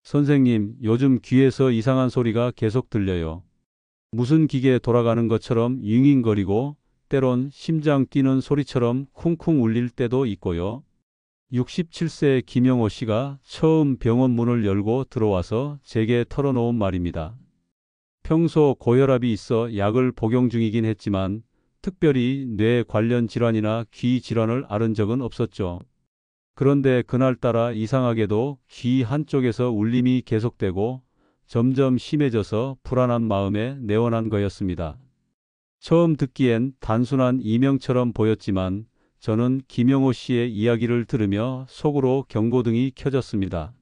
선생님, 요즘 귀에서 이상한 소리가 계속 들려요. 무슨 기계 돌아가는 것처럼 윙윙거리고 때론 심장 뛰는 소리처럼 쿵쿵 울릴 때도 있고요. 67세 김영호 씨가 처음 병원 문을 열고 들어와서 제게 털어놓은 말입니다. 평소 고혈압이 있어 약을 복용 중이긴 했지만 특별히 뇌 관련 질환이나 귀 질환을 앓은 적은 없었죠. 그런데 그날따라 이상하게도 귀 한쪽에서 울림이 계속되고 점점 심해져서 불안한 마음에 내원한 거였습니다. 처음 듣기엔 단순한 이명처럼 보였지만 저는 김영호 씨의 이야기를 들으며 속으로 경고등이 켜졌습니다.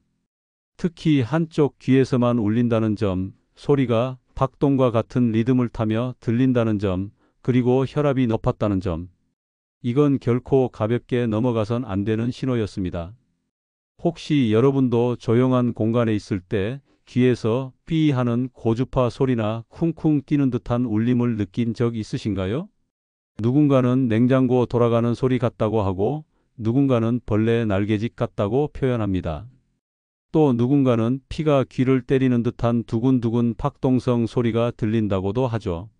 특히 한쪽 귀에서만 울린다는 점, 소리가 박동과 같은 리듬을 타며 들린다는 점, 그리고 혈압이 높았다는 점. 이건 결코 가볍게 넘어가선 안 되는 신호였습니다. 혹시 여러분도 조용한 공간에 있을 때 귀에서 삐 하는 고주파 소리나 쿵쿵 뛰는 듯한 울림을 느낀 적 있으신가요? 누군가는 냉장고 돌아가는 소리 같다고 하고 누군가는 벌레 날개짓 같다고 표현합니다. 또 누군가는 피가 귀를 때리는 듯한 두근두근 박동성 소리가 들린다고도 하죠.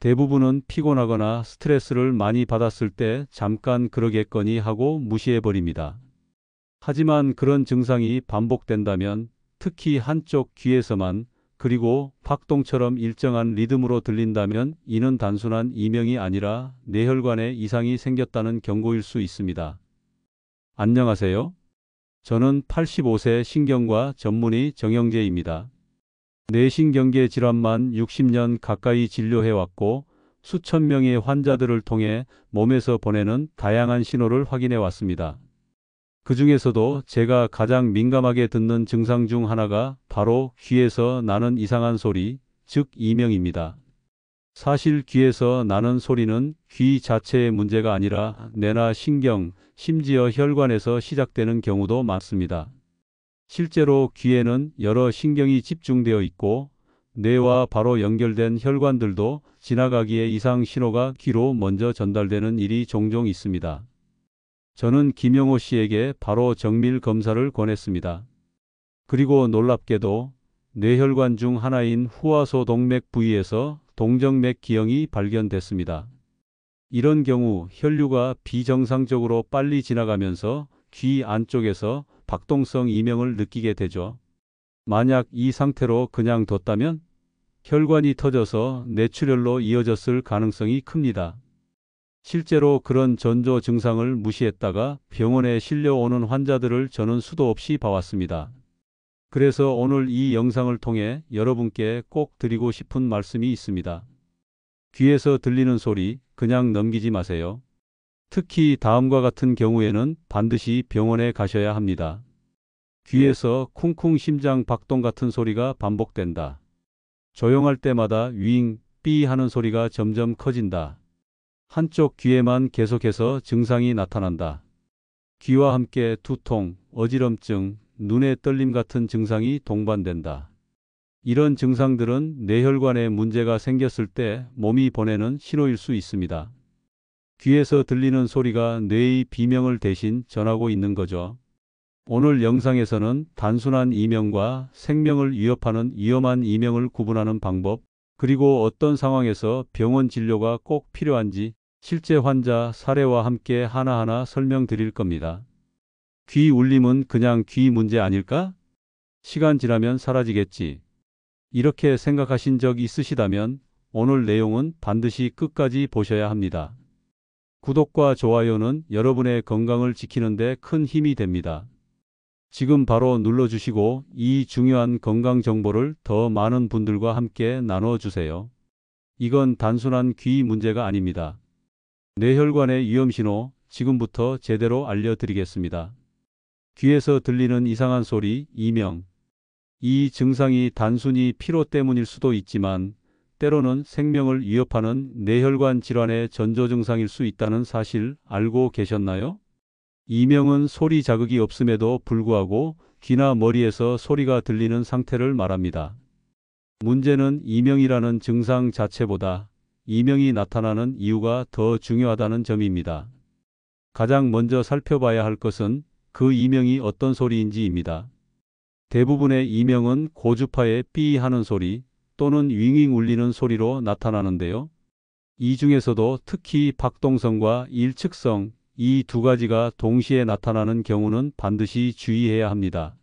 대부분은 피곤하거나 스트레스를 많이 받았을 때 잠깐 그러겠거니 하고 무시해버립니다. 하지만 그런 증상이 반복된다면 특히 한쪽 귀에서만 그리고 박동처럼 일정한 리듬으로 들린다면 이는 단순한 이명이 아니라 뇌혈관에 이상이 생겼다는 경고일 수 있습니다. 안녕하세요. 저는 85세 신경과 전문의 정영재입니다. 뇌신경계 질환만 60년 가까이 진료해왔고 수천 명의 환자들을 통해 몸에서 보내는 다양한 신호를 확인해 왔습니다. 그 중에서도 제가 가장 민감하게 듣는 증상 중 하나가 바로 귀에서 나는 이상한 소리, 즉 이명입니다. 사실 귀에서 나는 소리는 귀 자체의 문제가 아니라 뇌나 신경, 심지어 혈관에서 시작되는 경우도 많습니다. 실제로 귀에는 여러 신경이 집중되어 있고 뇌와 바로 연결된 혈관들도 지나가기에 이상 신호가 귀로 먼저 전달되는 일이 종종 있습니다. 저는 김영호 씨에게 바로 정밀 검사를 권했습니다. 그리고 놀랍게도 뇌혈관 중 하나인 후화소 동맥 부위에서 동정맥 기형이 발견됐습니다. 이런 경우 혈류가 비정상적으로 빨리 지나가면서 귀 안쪽에서 박동성 이명을 느끼게 되죠. 만약 이 상태로 그냥 뒀다면 혈관이 터져서 뇌출혈로 이어졌을 가능성이 큽니다. 실제로 그런 전조 증상을 무시했다가 병원에 실려오는 환자들을 저는 수도 없이 봐왔습니다. 그래서 오늘 이 영상을 통해 여러분께 꼭 드리고 싶은 말씀이 있습니다. 귀에서 들리는 소리 그냥 넘기지 마세요. 특히 다음과 같은 경우에는 반드시 병원에 가셔야 합니다. 귀에서 쿵쿵 심장 박동 같은 소리가 반복된다. 조용할 때마다 윙, 삐 하는 소리가 점점 커진다. 한쪽 귀에만 계속해서 증상이 나타난다. 귀와 함께 두통, 어지럼증, 눈의 떨림 같은 증상이 동반된다. 이런 증상들은 뇌혈관에 문제가 생겼을 때 몸이 보내는 신호일 수 있습니다. 귀에서 들리는 소리가 뇌의 비명을 대신 전하고 있는 거죠. 오늘 영상에서는 단순한 이명과 생명을 위협하는 위험한 이명을 구분하는 방법, 그리고 어떤 상황에서 병원 진료가 꼭 필요한지 실제 환자 사례와 함께 하나하나 설명드릴 겁니다. 귀 울림은 그냥 귀 문제 아닐까? 시간 지나면 사라지겠지. 이렇게 생각하신 적 있으시다면 오늘 내용은 반드시 끝까지 보셔야 합니다. 구독과 좋아요는 여러분의 건강을 지키는 데 큰 힘이 됩니다. 지금 바로 눌러주시고 이 중요한 건강 정보를 더 많은 분들과 함께 나눠주세요. 이건 단순한 귀 문제가 아닙니다. 뇌혈관의 위험신호 지금부터 제대로 알려드리겠습니다. 귀에서 들리는 이상한 소리, 이명. 이 증상이 단순히 피로 때문일 수도 있지만 때로는 생명을 위협하는 뇌혈관 질환의 전조 증상일 수 있다는 사실 알고 계셨나요? 이명은 소리 자극이 없음에도 불구하고 귀나 머리에서 소리가 들리는 상태를 말합니다. 문제는 이명이라는 증상 자체보다 이명이 나타나는 이유가 더 중요하다는 점입니다. 가장 먼저 살펴봐야 할 것은 그 이명이 어떤 소리인지입니다. 대부분의 이명은 고주파의 삐 하는 소리 또는 윙윙 울리는 소리로 나타나는데요. 이 중에서도 특히 박동성과 일측성 이 두 가지가 동시에 나타나는 경우는 반드시 주의해야 합니다.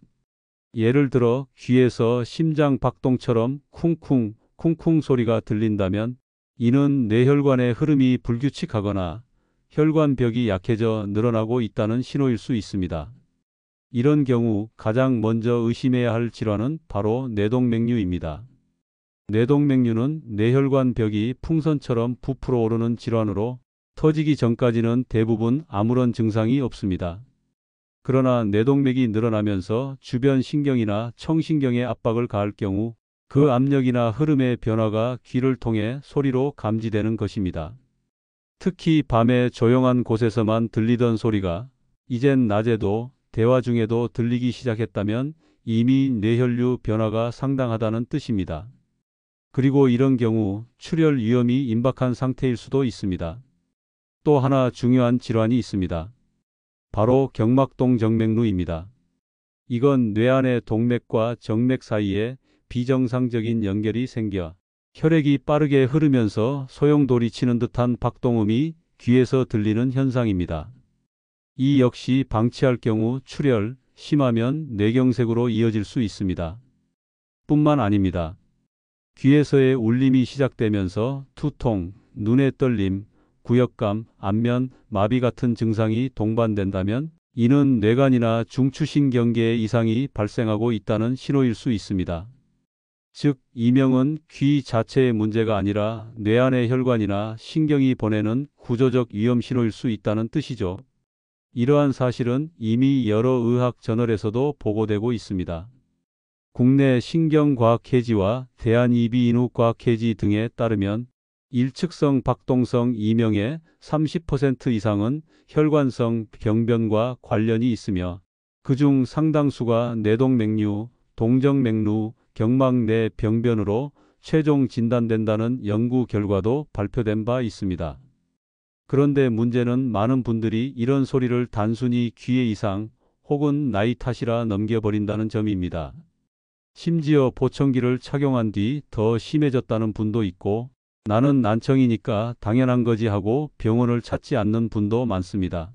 예를 들어 귀에서 심장 박동처럼 쿵쿵 쿵쿵 소리가 들린다면 이는 뇌혈관의 흐름이 불규칙하거나 혈관벽이 약해져 늘어나고 있다는 신호일 수 있습니다. 이런 경우 가장 먼저 의심해야 할 질환은 바로 뇌동맥류입니다. 뇌동맥류는 뇌혈관 벽이 풍선처럼 부풀어 오르는 질환으로 터지기 전까지는 대부분 아무런 증상이 없습니다. 그러나 뇌동맥이 늘어나면서 주변 신경이나 청신경에 압박을 가할 경우 그 압력이나 흐름의 변화가 귀를 통해 소리로 감지되는 것입니다. 특히 밤에 조용한 곳에서만 들리던 소리가 이젠 낮에도 대화 중에도 들리기 시작했다면 이미 뇌혈류 변화가 상당하다는 뜻입니다. 그리고 이런 경우 출혈 위험이 임박한 상태일 수도 있습니다. 또 하나 중요한 질환이 있습니다. 바로 경막동정맥류입니다. 이건 뇌 안의 동맥과 정맥 사이에 비정상적인 연결이 생겨 혈액이 빠르게 흐르면서 소용돌이 치는 듯한 박동음이 귀에서 들리는 현상입니다. 이 역시 방치할 경우 출혈, 심하면 뇌경색으로 이어질 수 있습니다. 뿐만 아닙니다. 귀에서의 울림이 시작되면서 두통, 눈의 떨림, 구역감, 안면, 마비 같은 증상이 동반된다면 이는 뇌관이나 중추신경계에 이상이 발생하고 있다는 신호일 수 있습니다. 즉, 이명은 귀 자체의 문제가 아니라 뇌 안의 혈관이나 신경이 보내는 구조적 위험 신호일 수 있다는 뜻이죠. 이러한 사실은 이미 여러 의학 저널에서도 보고되고 있습니다. 국내 신경과학회지와 대한이비인후과학회지 등에 따르면 일측성 박동성 이명의 30% 이상은 혈관성 병변과 관련이 있으며 그중 상당수가 뇌동맥류, 동정맥류, 경막내 병변으로 최종 진단된다는 연구 결과도 발표된 바 있습니다. 그런데 문제는 많은 분들이 이런 소리를 단순히 귀의 이상 혹은 나이 탓이라 넘겨버린다는 점입니다. 심지어 보청기를 착용한 뒤 더 심해졌다는 분도 있고 나는 난청이니까 당연한 거지 하고 병원을 찾지 않는 분도 많습니다.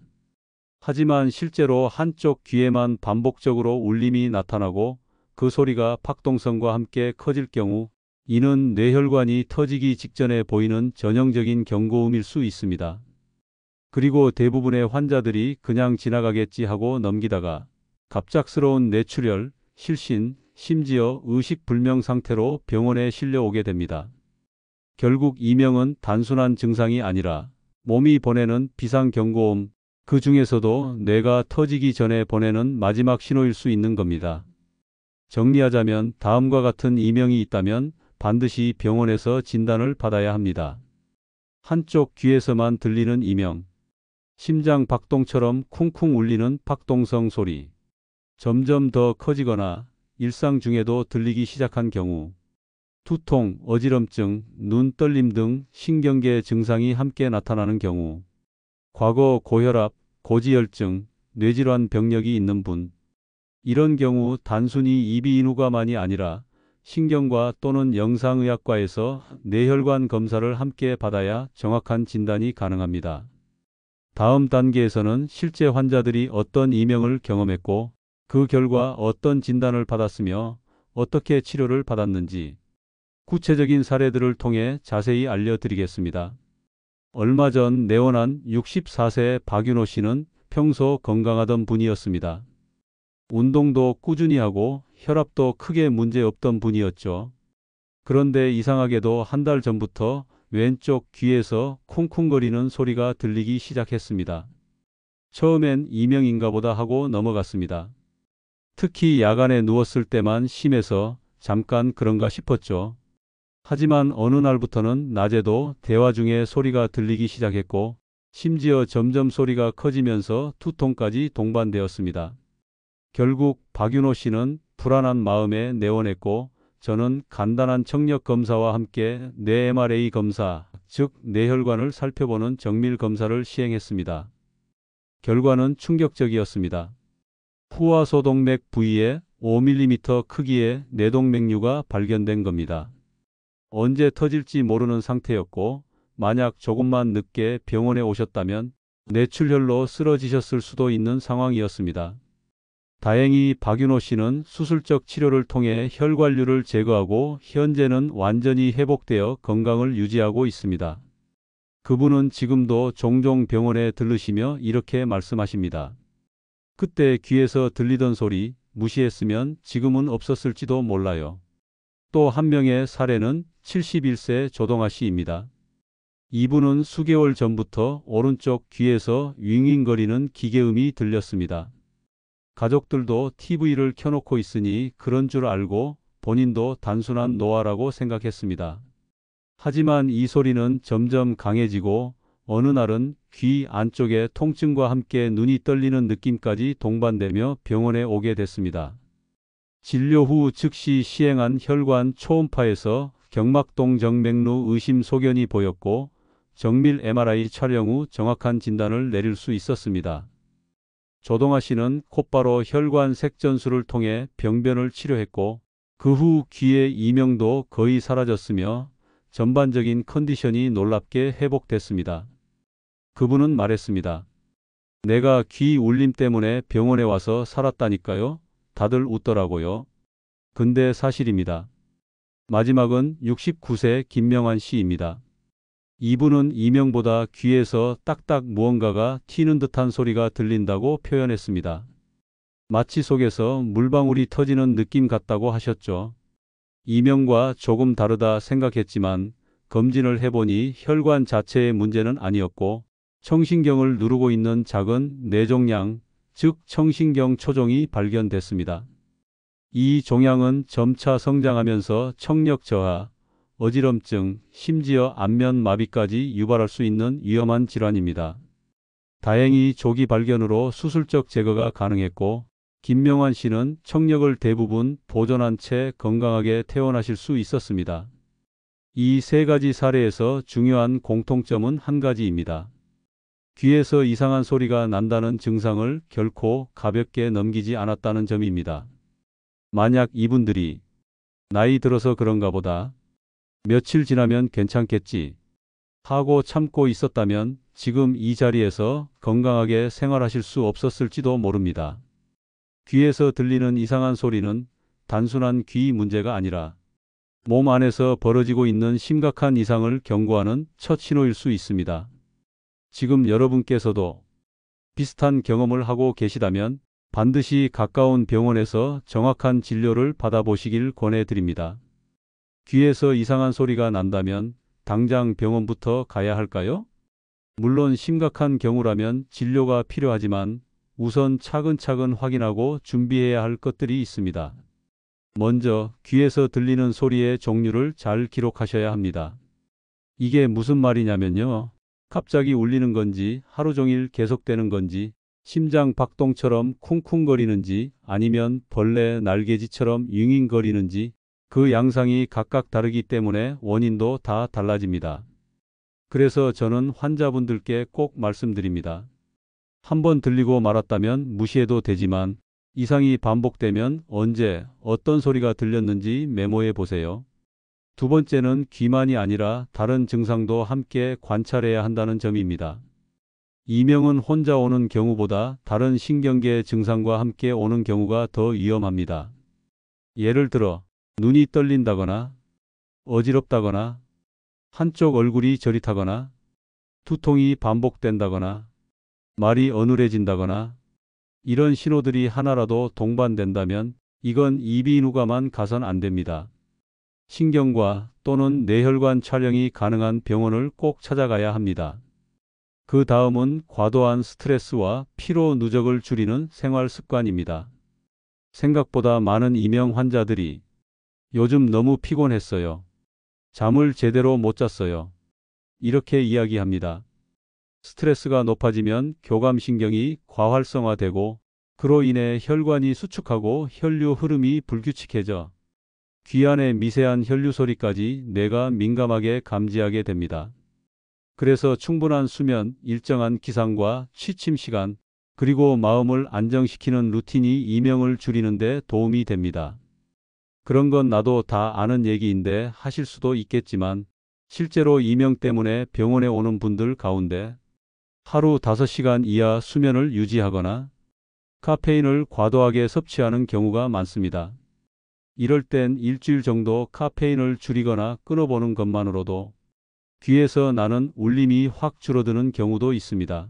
하지만 실제로 한쪽 귀에만 반복적으로 울림이 나타나고 그 소리가 박동성과 함께 커질 경우 이는 뇌혈관이 터지기 직전에 보이는 전형적인 경고음일 수 있습니다. 그리고 대부분의 환자들이 그냥 지나가겠지 하고 넘기다가 갑작스러운 뇌출혈, 실신, 심지어 의식불명 상태로 병원에 실려오게 됩니다. 결국 이명은 단순한 증상이 아니라 몸이 보내는 비상경고음, 그 중에서도 뇌가 터지기 전에 보내는 마지막 신호일 수 있는 겁니다. 정리하자면 다음과 같은 이명이 있다면 반드시 병원에서 진단을 받아야 합니다. 한쪽 귀에서만 들리는 이명, 심장 박동처럼 쿵쿵 울리는 박동성 소리, 점점 더 커지거나 일상 중에도 들리기 시작한 경우, 두통, 어지럼증, 눈 떨림 등 신경계 증상이 함께 나타나는 경우, 과거 고혈압, 고지혈증, 뇌질환 병력이 있는 분, 이런 경우 단순히 이비인후과만이 아니라 신경과 또는 영상의학과에서 뇌혈관 검사를 함께 받아야 정확한 진단이 가능합니다. 다음 단계에서는 실제 환자들이 어떤 이명을 경험했고 그 결과 어떤 진단을 받았으며 어떻게 치료를 받았는지 구체적인 사례들을 통해 자세히 알려드리겠습니다. 얼마 전 내원한 64세 박윤호 씨는 평소 건강하던 분이었습니다. 운동도 꾸준히 하고 혈압도 크게 문제 없던 분이었죠. 그런데 이상하게도 한 달 전부터 왼쪽 귀에서 쿵쿵거리는 소리가 들리기 시작했습니다. 처음엔 이명인가 보다 하고 넘어갔습니다. 특히 야간에 누웠을 때만 심해서 잠깐 그런가 싶었죠. 하지만 어느 날부터는 낮에도 대화 중에 소리가 들리기 시작했고 심지어 점점 소리가 커지면서 두통까지 동반되었습니다. 결국 박윤호 씨는 불안한 마음에 내원했고 저는 간단한 청력 검사와 함께 뇌 MRA 검사, 즉 뇌혈관을 살펴보는 정밀 검사를 시행했습니다. 결과는 충격적이었습니다. 후하소동맥 부위에 5mm 크기의 뇌동맥류가 발견된 겁니다. 언제 터질지 모르는 상태였고 만약 조금만 늦게 병원에 오셨다면 뇌출혈로 쓰러지셨을 수도 있는 상황이었습니다. 다행히 박윤호 씨는 수술적 치료를 통해 혈관류를 제거하고 현재는 완전히 회복되어 건강을 유지하고 있습니다. 그분은 지금도 종종 병원에 들르시며 이렇게 말씀하십니다. 그때 귀에서 들리던 소리 무시했으면 지금은 없었을지도 몰라요. 또 한 명의 사례는 71세 조동아 씨입니다. 이분은 수개월 전부터 오른쪽 귀에서 윙윙거리는 기계음이 들렸습니다. 가족들도 TV를 켜놓고 있으니 그런 줄 알고 본인도 단순한 노화라고 생각했습니다. 하지만 이 소리는 점점 강해지고 어느 날은 귀 안쪽의 통증과 함께 눈이 떨리는 느낌까지 동반되며 병원에 오게 됐습니다. 진료 후 즉시 시행한 혈관 초음파에서 경막동 정맥류 의심 소견이 보였고 정밀 MRI 촬영 후 정확한 진단을 내릴 수 있었습니다. 조동아 씨는 곧바로 혈관 색전술을 통해 병변을 치료했고 그 후 귀의 이명도 거의 사라졌으며 전반적인 컨디션이 놀랍게 회복됐습니다. 그분은 말했습니다. 내가 귀 울림 때문에 병원에 와서 살았다니까요. 다들 웃더라고요. 근데 사실입니다. 마지막은 69세 김명환 씨입니다. 이분은 이명보다 귀에서 딱딱 무언가가 튀는 듯한 소리가 들린다고 표현했습니다. 마취 속에서 물방울이 터지는 느낌 같다고 하셨죠. 이명과 조금 다르다 생각했지만 검진을 해보니 혈관 자체의 문제는 아니었고 청신경을 누르고 있는 작은 뇌종양, 즉 청신경 초종이 발견됐습니다. 이 종양은 점차 성장하면서 청력 저하, 어지럼증, 심지어 안면 마비까지 유발할 수 있는 위험한 질환입니다. 다행히 조기 발견으로 수술적 제거가 가능했고 김명환 씨는 청력을 대부분 보존한 채 건강하게 퇴원하실 수 있었습니다. 이 세 가지 사례에서 중요한 공통점은 한 가지입니다. 귀에서 이상한 소리가 난다는 증상을 결코 가볍게 넘기지 않았다는 점입니다. 만약 이분들이 나이 들어서 그런가 보다, 며칠 지나면 괜찮겠지 하고 참고 있었다면 지금 이 자리에서 건강하게 생활하실 수 없었을지도 모릅니다. 귀에서 들리는 이상한 소리는 단순한 귀 문제가 아니라 몸 안에서 벌어지고 있는 심각한 이상을 경고하는 첫 신호일 수 있습니다. 지금 여러분께서도 비슷한 경험을 하고 계시다면 반드시 가까운 병원에서 정확한 진료를 받아보시길 권해드립니다. 귀에서 이상한 소리가 난다면 당장 병원부터 가야 할까요? 물론 심각한 경우라면 진료가 필요하지만 우선 차근차근 확인하고 준비해야 할 것들이 있습니다. 먼저 귀에서 들리는 소리의 종류를 잘 기록하셔야 합니다. 이게 무슨 말이냐면요. 갑자기 울리는 건지 하루 종일 계속되는 건지 심장 박동처럼 쿵쿵거리는지 아니면 벌레 날개짓처럼 윙윙거리는지 그 양상이 각각 다르기 때문에 원인도 다 달라집니다. 그래서 저는 환자분들께 꼭 말씀드립니다. 한번 들리고 말았다면 무시해도 되지만 이상이 반복되면 언제 어떤 소리가 들렸는지 메모해 보세요. 두 번째는 귀만이 아니라 다른 증상도 함께 관찰해야 한다는 점입니다. 이명은 혼자 오는 경우보다 다른 신경계 증상과 함께 오는 경우가 더 위험합니다. 예를 들어 눈이 떨린다거나 어지럽다거나 한쪽 얼굴이 저릿하거나 두통이 반복된다거나 말이 어눌해진다거나 이런 신호들이 하나라도 동반된다면 이건 이비인후과만 가선 안 됩니다. 신경과 또는 뇌혈관 촬영이 가능한 병원을 꼭 찾아가야 합니다. 그 다음은 과도한 스트레스와 피로 누적을 줄이는 생활 습관입니다. 생각보다 많은 이명 환자들이 요즘 너무 피곤했어요. 잠을 제대로 못 잤어요. 이렇게 이야기합니다. 스트레스가 높아지면 교감신경이 과활성화되고 그로 인해 혈관이 수축하고 혈류 흐름이 불규칙해져 귀 안의 미세한 혈류 소리까지 뇌가 민감하게 감지하게 됩니다. 그래서 충분한 수면, 일정한 기상과 취침 시간, 그리고 마음을 안정시키는 루틴이 이명을 줄이는 데 도움이 됩니다. 그런 건 나도 다 아는 얘기인데 하실 수도 있겠지만 실제로 이명 때문에 병원에 오는 분들 가운데 하루 5시간 이하 수면을 유지하거나 카페인을 과도하게 섭취하는 경우가 많습니다. 이럴 땐 일주일 정도 카페인을 줄이거나 끊어보는 것만으로도 귀에서 나는 울림이 확 줄어드는 경우도 있습니다.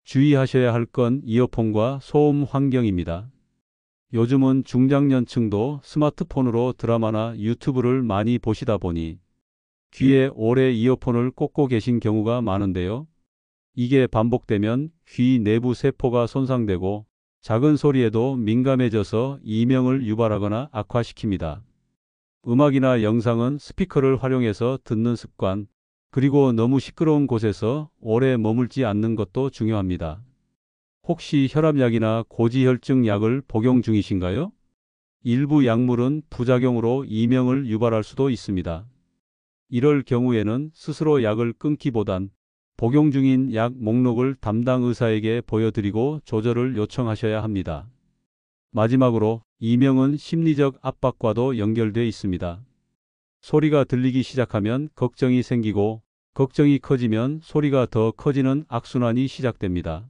주의하셔야 할 건 이어폰과 소음 환경입니다. 요즘은 중장년층도 스마트폰으로 드라마나 유튜브를 많이 보시다 보니 귀에 오래 이어폰을 꽂고 계신 경우가 많은데요. 이게 반복되면 귀 내부 세포가 손상되고 작은 소리에도 민감해져서 이명을 유발하거나 악화시킵니다. 음악이나 영상은 스피커를 활용해서 듣는 습관, 그리고 너무 시끄러운 곳에서 오래 머물지 않는 것도 중요합니다. 혹시 혈압약이나 고지혈증 약을 복용 중이신가요? 일부 약물은 부작용으로 이명을 유발할 수도 있습니다. 이럴 경우에는 스스로 약을 끊기보단 복용 중인 약 목록을 담당 의사에게 보여드리고 조절을 요청하셔야 합니다. 마지막으로 이명은 심리적 압박과도 연결돼 있습니다. 소리가 들리기 시작하면 걱정이 생기고 걱정이 커지면 소리가 더 커지는 악순환이 시작됩니다.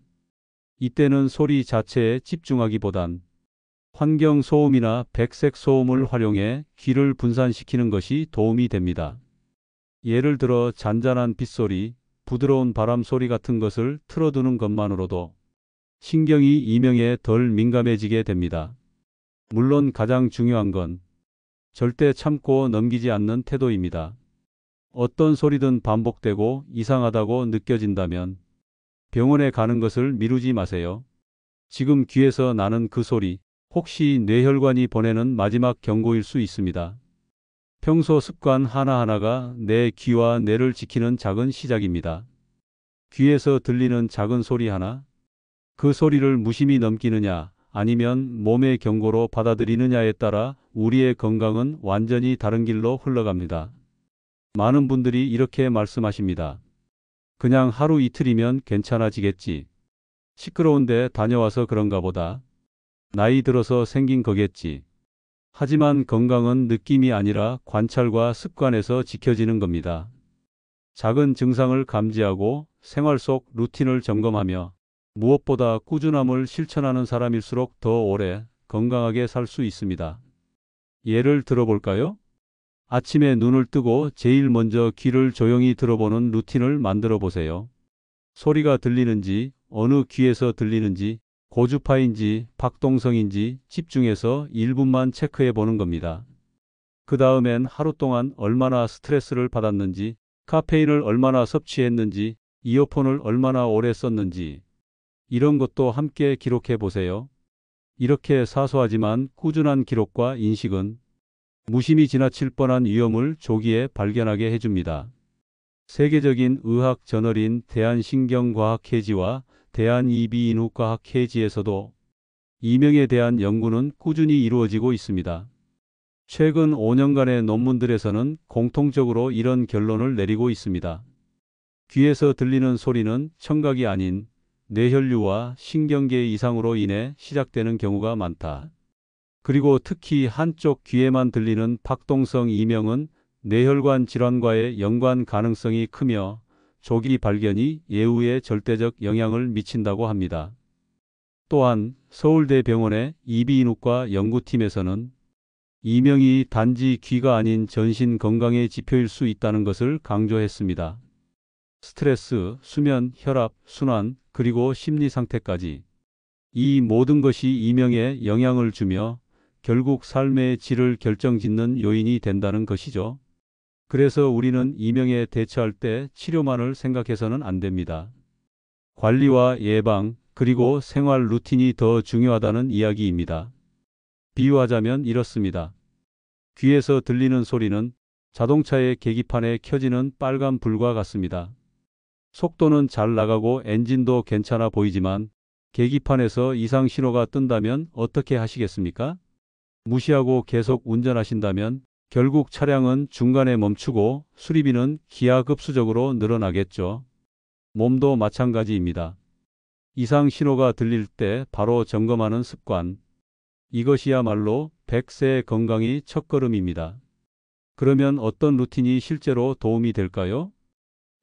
이때는 소리 자체에 집중하기보단 환경 소음이나 백색 소음을 활용해 귀를 분산시키는 것이 도움이 됩니다. 예를 들어 잔잔한 빗소리, 부드러운 바람 소리 같은 것을 틀어두는 것만으로도 신경이 이명에 덜 민감해지게 됩니다. 물론 가장 중요한 건 절대 참고 넘기지 않는 태도입니다. 어떤 소리든 반복되고 이상하다고 느껴진다면 병원에 가는 것을 미루지 마세요. 지금 귀에서 나는 그 소리, 혹시 뇌혈관이 보내는 마지막 경고일 수 있습니다. 평소 습관 하나하나가 내 귀와 뇌를 지키는 작은 시작입니다. 귀에서 들리는 작은 소리 하나, 그 소리를 무심히 넘기느냐 아니면 몸의 경고로 받아들이느냐에 따라 우리의 건강은 완전히 다른 길로 흘러갑니다. 많은 분들이 이렇게 말씀하십니다. 그냥 하루 이틀이면 괜찮아지겠지. 시끄러운데 다녀와서 그런가 보다. 나이 들어서 생긴 거겠지. 하지만 건강은 느낌이 아니라 관찰과 습관에서 지켜지는 겁니다. 작은 증상을 감지하고 생활 속 루틴을 점검하며 무엇보다 꾸준함을 실천하는 사람일수록 더 오래 건강하게 살 수 있습니다. 예를 들어볼까요? 아침에 눈을 뜨고 제일 먼저 귀를 조용히 들어보는 루틴을 만들어 보세요. 소리가 들리는지, 어느 귀에서 들리는지, 고주파인지, 박동성인지 집중해서 1분만 체크해 보는 겁니다. 그 다음엔 하루 동안 얼마나 스트레스를 받았는지, 카페인을 얼마나 섭취했는지, 이어폰을 얼마나 오래 썼는지, 이런 것도 함께 기록해 보세요. 이렇게 사소하지만 꾸준한 기록과 인식은 무심히 지나칠 뻔한 위험을 조기에 발견하게 해줍니다. 세계적인 의학 저널인 대한신경과학회지와 대한이비인후과학회지에서도 이명에 대한 연구는 꾸준히 이루어지고 있습니다. 최근 5년간의 논문들에서는 공통적으로 이런 결론을 내리고 있습니다. 귀에서 들리는 소리는 청각이 아닌 뇌혈류와 신경계 이상으로 인해 시작되는 경우가 많다. 그리고 특히 한쪽 귀에만 들리는 박동성 이명은 뇌혈관 질환과의 연관 가능성이 크며 조기 발견이 예후에 절대적 영향을 미친다고 합니다. 또한 서울대병원의 이비인후과 연구팀에서는 이명이 단지 귀가 아닌 전신 건강의 지표일 수 있다는 것을 강조했습니다. 스트레스, 수면, 혈압, 순환, 그리고 심리 상태까지 이 모든 것이 이명에 영향을 주며 결국 삶의 질을 결정짓는 요인이 된다는 것이죠. 그래서 우리는 이명에 대처할 때 치료만을 생각해서는 안 됩니다. 관리와 예방, 그리고 생활 루틴이 더 중요하다는 이야기입니다. 비유하자면 이렇습니다. 귀에서 들리는 소리는 자동차의 계기판에 켜지는 빨간 불과 같습니다. 속도는 잘 나가고 엔진도 괜찮아 보이지만 계기판에서 이상 신호가 뜬다면 어떻게 하시겠습니까? 무시하고 계속 운전하신다면 결국 차량은 중간에 멈추고 수리비는 기하급수적으로 늘어나겠죠. 몸도 마찬가지입니다. 이상 신호가 들릴 때 바로 점검하는 습관. 이것이야말로 100세의 건강의 첫걸음입니다. 그러면 어떤 루틴이 실제로 도움이 될까요?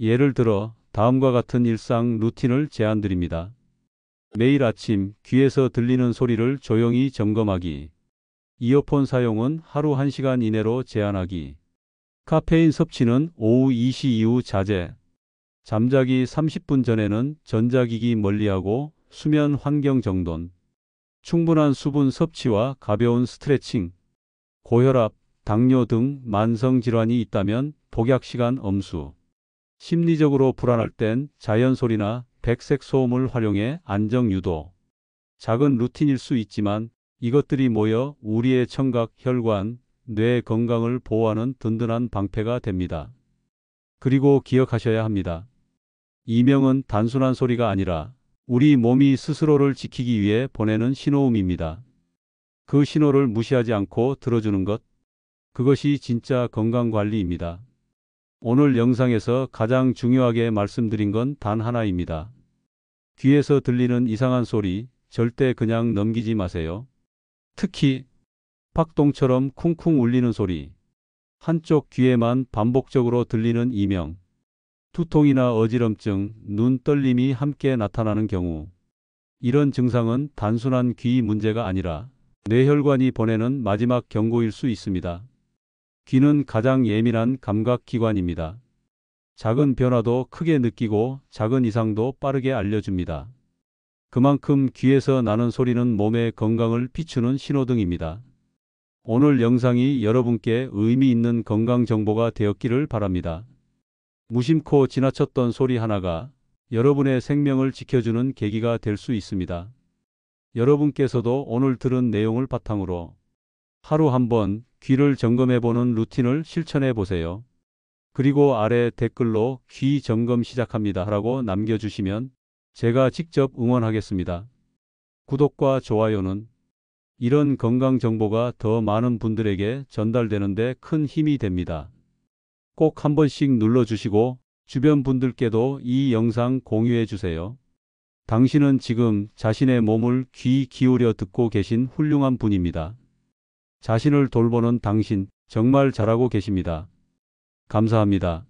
예를 들어 다음과 같은 일상 루틴을 제안드립니다. 매일 아침 귀에서 들리는 소리를 조용히 점검하기. 이어폰 사용은 하루 1시간 이내로 제한하기. 카페인 섭취는 오후 2시 이후 자제. 잠자기 30분 전에는 전자기기 멀리하고 수면 환경 정돈. 충분한 수분 섭취와 가벼운 스트레칭. 고혈압, 당뇨 등 만성 질환이 있다면 복약 시간 엄수. 심리적으로 불안할 땐 자연 소리나 백색 소음을 활용해 안정 유도. 작은 루틴일 수 있지만 이것들이 모여 우리의 청각, 혈관, 뇌 건강을 보호하는 든든한 방패가 됩니다. 그리고 기억하셔야 합니다. 이명은 단순한 소리가 아니라 우리 몸이 스스로를 지키기 위해 보내는 신호음입니다. 그 신호를 무시하지 않고 들어주는 것, 그것이 진짜 건강관리입니다. 오늘 영상에서 가장 중요하게 말씀드린 건 단 하나입니다. 귀에서 들리는 이상한 소리 절대 그냥 넘기지 마세요. 특히 박동처럼 쿵쿵 울리는 소리, 한쪽 귀에만 반복적으로 들리는 이명, 두통이나 어지럼증, 눈 떨림이 함께 나타나는 경우, 이런 증상은 단순한 귀 문제가 아니라 뇌혈관이 보내는 마지막 경고일 수 있습니다. 귀는 가장 예민한 감각기관입니다. 작은 변화도 크게 느끼고 작은 이상도 빠르게 알려줍니다. 그만큼 귀에서 나는 소리는 몸의 건강을 비추는 신호등입니다. 오늘 영상이 여러분께 의미 있는 건강 정보가 되었기를 바랍니다. 무심코 지나쳤던 소리 하나가 여러분의 생명을 지켜주는 계기가 될 수 있습니다. 여러분께서도 오늘 들은 내용을 바탕으로 하루 한번 귀를 점검해보는 루틴을 실천해 보세요. 그리고 아래 댓글로 귀 점검 시작합니다 라고 남겨주시면 제가 직접 응원하겠습니다. 구독과 좋아요는 이런 건강 정보가 더 많은 분들에게 전달되는 데 큰 힘이 됩니다. 꼭 한 번씩 눌러주시고 주변 분들께도 이 영상 공유해 주세요. 당신은 지금 자신의 몸을 귀 기울여 듣고 계신 훌륭한 분입니다. 자신을 돌보는 당신 정말 잘하고 계십니다. 감사합니다.